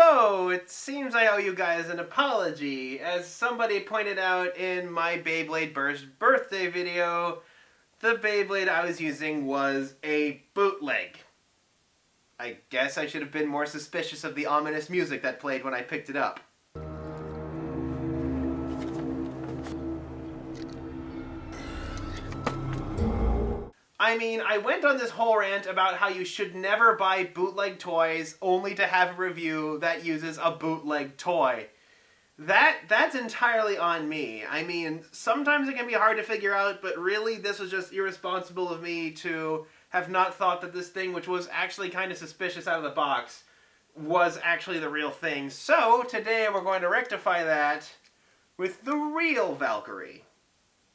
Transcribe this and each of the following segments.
So, it seems I owe you guys an apology. As somebody pointed out in my Beyblade Burst birthday video, the Beyblade I was using was a bootleg. I guess I should have been more suspicious of the ominous music that played when I picked it up. I mean, I went on this whole rant about how you should never buy bootleg toys only to have a review that uses a bootleg toy. That's entirely on me. I mean, sometimes it can be hard to figure out, but really this was just irresponsible of me to have not thought that this thing, which was actually kind of suspicious out of the box, was actually the real thing. So, today we're going to rectify that with the real Valkyrie.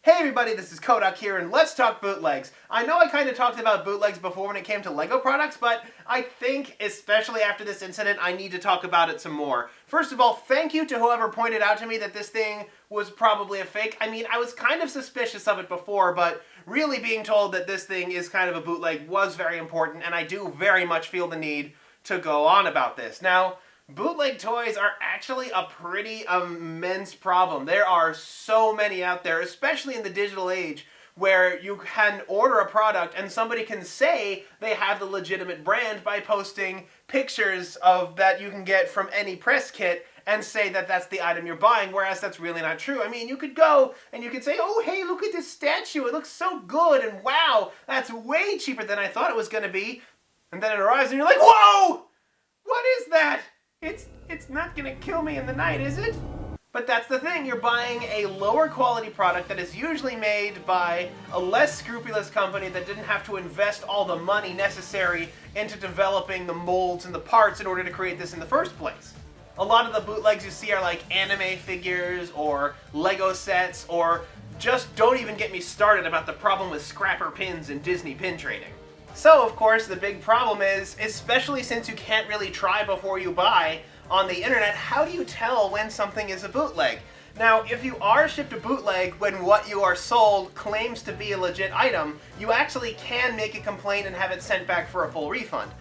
Hey everybody, this is Kodak here, and let's talk bootlegs. I know I kind of talked about bootlegs before when it came to LEGO products, but I think, especially after this incident, I need to talk about it some more. First of all, thank you to whoever pointed out to me that this thing was probably a fake. I mean, I was kind of suspicious of it before, but really being told that this thing is kind of a bootleg was very important, and I do very much feel the need to go on about this. Now, bootleg toys are actually a pretty immense problem. There are so many out there, especially in the digital age, where you can order a product and somebody can say they have the legitimate brand by posting pictures of that you can get from any press kit and say that that's the item you're buying, whereas that's really not true. I mean, you could go and you could say, oh, hey, look at this statue. It looks so good, and wow, that's way cheaper than I thought it was going to be. And then it arrives and you're like, whoa! What is that? It's not gonna kill me in the night, is it? But that's the thing, you're buying a lower quality product that is usually made by a less scrupulous company that didn't have to invest all the money necessary into developing the molds and the parts in order to create this in the first place. A lot of the bootlegs you see are like anime figures or Lego sets, or just don't even get me started about the problem with scrapper pins and Disney pin trading. So, of course, the big problem is, especially since you can't really try before you buy on the internet, how do you tell when something is a bootleg? Now, if you are shipped a bootleg when what you are sold claims to be a legit item, you actually can make a complaint and have it sent back for a full refund.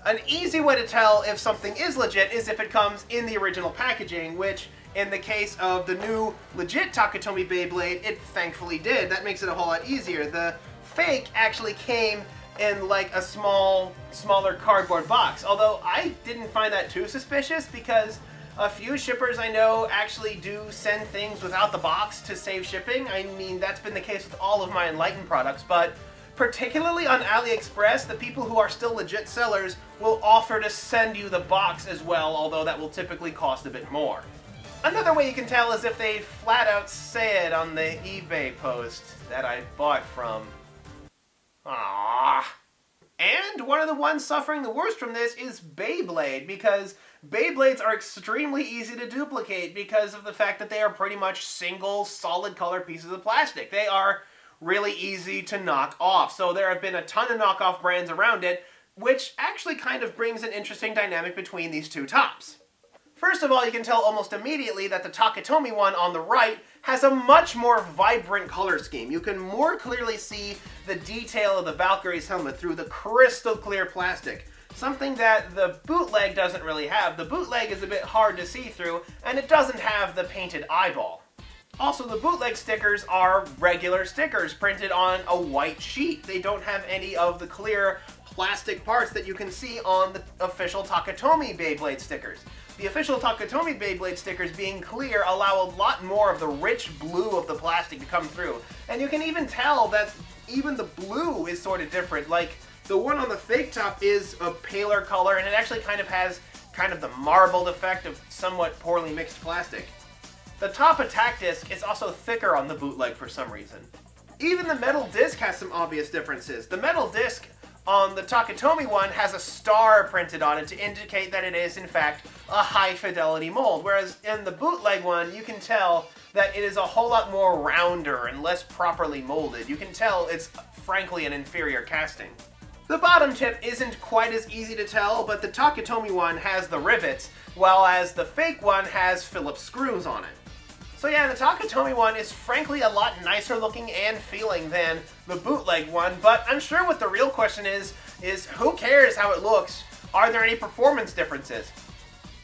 An easy way to tell if something is legit is if it comes in the original packaging, which, in the case of the new legit Takatomi Beyblade, it thankfully did. That makes it a whole lot easier. The fake actually came in like a smaller cardboard box. Although I didn't find that too suspicious because a few shippers I know actually do send things without the box to save shipping. I mean, that's been the case with all of my Enlightened products, but particularly on AliExpress, the people who are still legit sellers will offer to send you the box as well, although that will typically cost a bit more. Another way you can tell is if they flat out say it on the eBay post that I bought from. Aww. And one of the ones suffering the worst from this is Beyblade, because Beyblades are extremely easy to duplicate because of the fact that they are pretty much single, solid color pieces of plastic. They are really easy to knock off, so there have been a ton of knockoff brands around it, which actually kind of brings an interesting dynamic between these two tops. First of all, you can tell almost immediately that the Takatomi one on the right has a much more vibrant color scheme. You can more clearly see the detail of the Valkyrie's helmet through the crystal clear plastic, something that the bootleg doesn't really have. The bootleg is a bit hard to see through, and it doesn't have the painted eyeball. Also, the bootleg stickers are regular stickers printed on a white sheet. They don't have any of the clear plastic parts that you can see on the official Takatomi Beyblade stickers. The official Takatomi Beyblade stickers being clear allow a lot more of the rich blue of the plastic to come through. And you can even tell that even the blue is sort of different. Like, the one on the fake top is a paler color, and it actually kind of has the marbled effect of somewhat poorly mixed plastic. The top attack disc is also thicker on the bootleg for some reason. Even the metal disc has some obvious differences. The metal disc on the Takatomi one has a star printed on it to indicate that it is, in fact, a high-fidelity mold, whereas in the bootleg one, you can tell that it is a whole lot more rounder and less properly molded. You can tell it's, frankly, an inferior casting. The bottom tip isn't quite as easy to tell, but the Takatomi one has the rivets, while as the fake one has Phillips screws on it. So yeah, the Takatomi one is frankly a lot nicer looking and feeling than the bootleg one, but I'm sure what the real question is who cares how it looks? Are there any performance differences?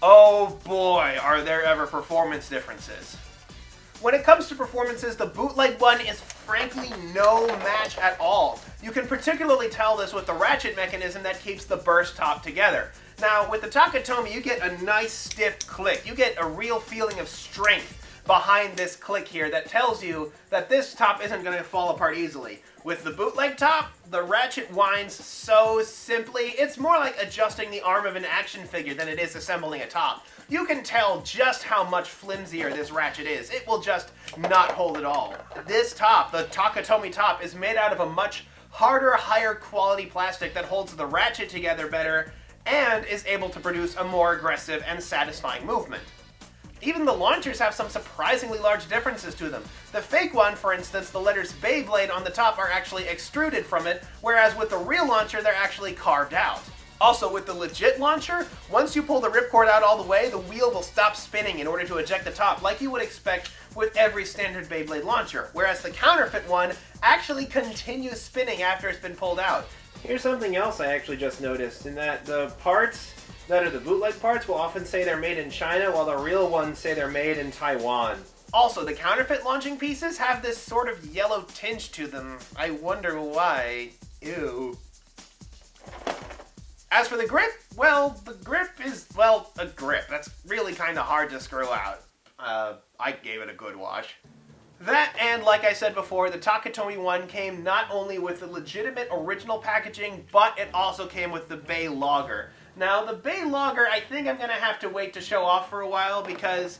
Oh boy, are there ever performance differences. When it comes to performances, the bootleg one is frankly no match at all. You can particularly tell this with the ratchet mechanism that keeps the burst top together. Now, with the Takatomi, you get a nice stiff click. You get a real feeling of strength behind this click here that tells you that this top isn't going to fall apart easily. With the bootleg top, the ratchet winds so simply, it's more like adjusting the arm of an action figure than it is assembling a top. You can tell just how much flimsier this ratchet is. It will just not hold at all. This top, the Takatomi top, is made out of a much harder, higher quality plastic that holds the ratchet together better and is able to produce a more aggressive and satisfying movement. Even the launchers have some surprisingly large differences to them. The fake one, for instance, the letters Beyblade on the top are actually extruded from it, whereas with the real launcher, they're actually carved out. Also, with the legit launcher, once you pull the ripcord out all the way, the wheel will stop spinning in order to eject the top, like you would expect with every standard Beyblade launcher, whereas the counterfeit one actually continues spinning after it's been pulled out. Here's something else I actually just noticed, in that the parts that are the bootleg parts will often say they're made in China, while the real ones say they're made in Taiwan. Also, the counterfeit launching pieces have this sort of yellow tinge to them. I wonder why. Ew. As for the grip, well, the grip is, well, a grip. That's really kind of hard to screw out. I gave it a good wash. That, and like I said before, the Takatomi one came not only with the legitimate original packaging, but it also came with the Bay Logger. Now, the Bay Logger, I think I'm going to have to wait to show off for a while because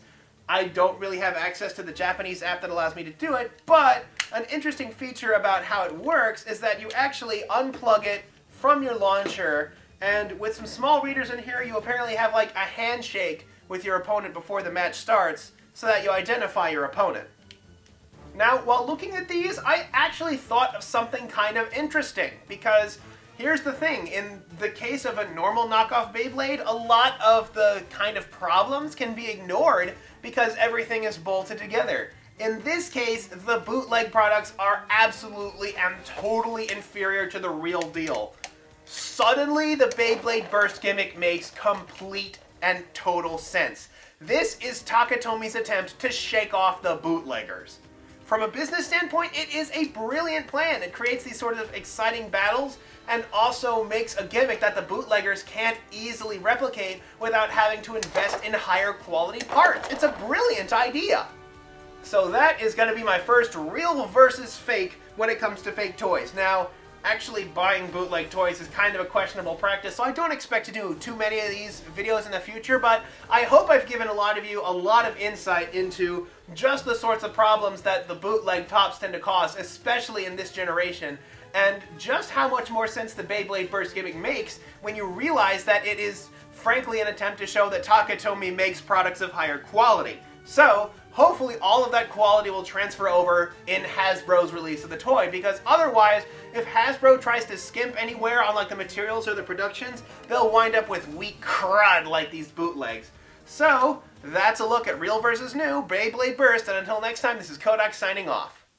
I don't really have access to the Japanese app that allows me to do it, but an interesting feature about how it works is that you actually unplug it from your launcher, and with some small readers in here, you apparently have like a handshake with your opponent before the match starts so that you identify your opponent. Now, while looking at these, I actually thought of something kind of interesting, because here's the thing, in the case of a normal knockoff Beyblade, a lot of the kind of problems can be ignored because everything is bolted together. In this case, the bootleg products are absolutely and totally inferior to the real deal. Suddenly, the Beyblade burst gimmick makes complete and total sense. This is Takatomi's attempt to shake off the bootleggers. From a business standpoint, it is a brilliant plan. It creates these sort of exciting battles and also makes a gimmick that the bootleggers can't easily replicate without having to invest in higher quality parts. It's a brilliant idea. So that is going to be my first real versus fake when it comes to fake toys. Now, actually buying bootleg toys is kind of a questionable practice, so I don't expect to do too many of these videos in the future, but I hope I've given a lot of you a lot of insight into just the sorts of problems that the bootleg tops tend to cause, especially in this generation, and just how much more sense the Beyblade burst gimmick makes when you realize that it is frankly an attempt to show that Takatomi makes products of higher quality. So, hopefully all of that quality will transfer over in Hasbro's release of the toy, because otherwise, if Hasbro tries to skimp anywhere on like the materials or the productions, they'll wind up with weak crud like these bootlegs. So, that's a look at real versus new Beyblade Burst, and until next time, this is Kodak signing off.